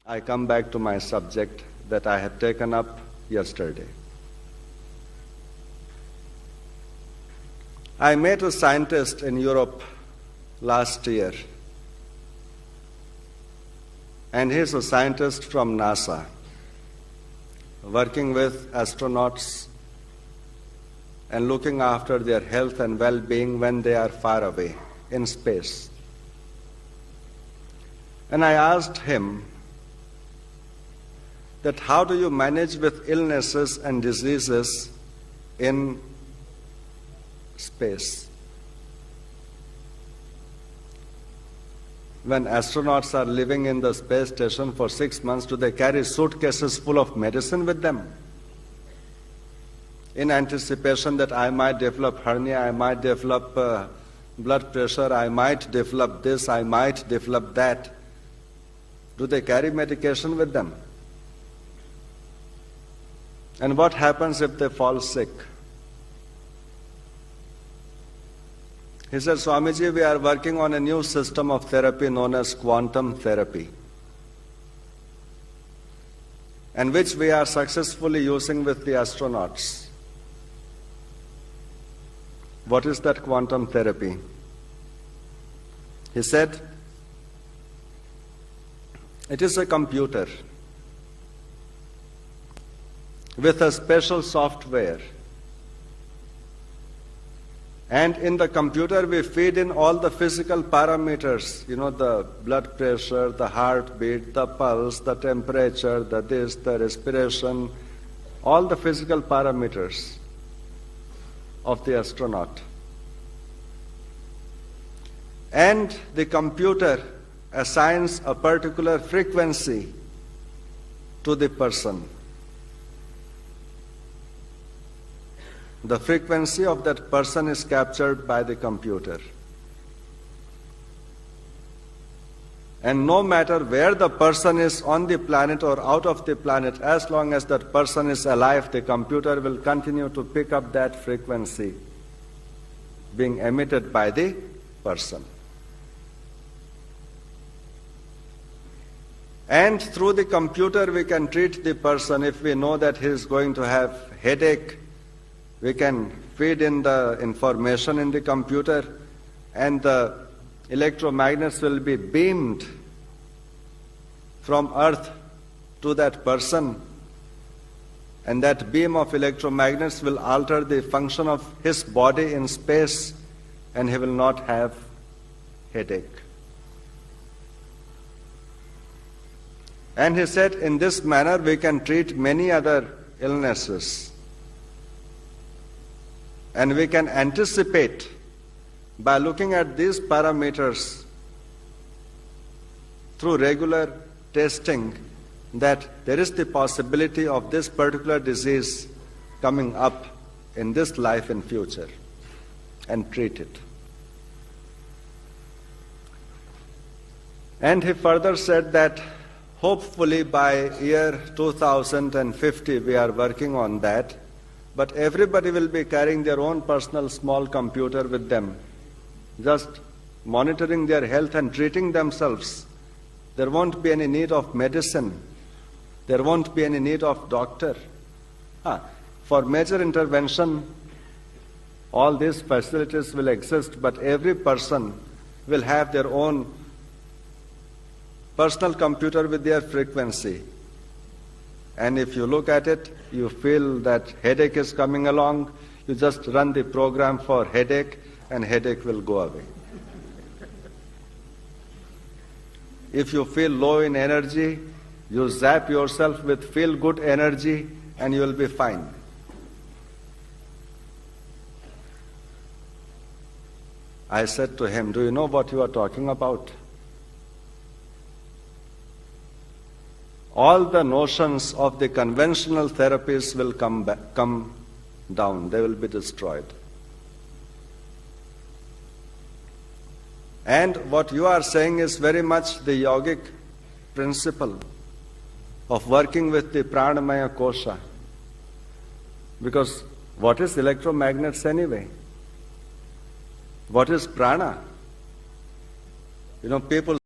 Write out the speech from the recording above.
I come back to my subject that I had taken up yesterday. I met a scientist in Europe last year, and he's a scientist from NASA, working with astronauts and looking after their health and well-being when they are far away in space. And I asked him that how do you manage with illnesses and diseases in space? When astronauts are living in the space station for 6 months, do they carry suitcases full of medicine with them? In anticipation that I might develop hernia, I might develop blood pressure, I might develop this, I might develop that. Do they carry medication with them? And what happens if they fall sick? He said, Swamiji, we are working on a new system of therapy known as quantum therapy, and which we are successfully using with the astronauts. What is that quantum therapy? He said, it is a computer with a special software. And in the computer we feed in all the physical parameters, the blood pressure, the heartbeat, the pulse, the temperature, the this, the respiration, all the physical parameters of the astronaut. And the computer assigns a particular frequency to the person. The frequency of that person is captured by the computer. And no matter where the person is on the planet or out of the planet, as long as that person is alive, the computer will continue to pick up that frequency being emitted by the person. And through the computer we can treat the person. If we know that he is going to have headache, we can feed in the information in the computer, and the electromagnets will be beamed from Earth to that person, and that beam of electromagnets will alter the function of his body in space, and he will not have headache. And he said, in this manner we can treat many other illnesses. And we can anticipate by looking at these parameters through regular testing that there is the possibility of this particular disease coming up in this life in future, and treat it. And he further said that hopefully by year 2050 we are working on that. But everybody will be carrying their own personal small computer with them, just monitoring their health and treating themselves. There won't be any need of medicine. There won't be any need of doctor. For major intervention, all these facilities will exist, but every person will have their own personal computer with their frequency. And if you look at it, you feel that headache is coming along, you just run the program for headache, and headache will go away. If you feel low in energy, you zap yourself with feel-good energy, and you will be fine. I said to him, do you know what you are talking about? All the notions of the conventional therapies will come down. They will be destroyed. And what you are saying is very much the yogic principle of working with the pranamaya kosha. Because what is electromagnets anyway? What is prana? People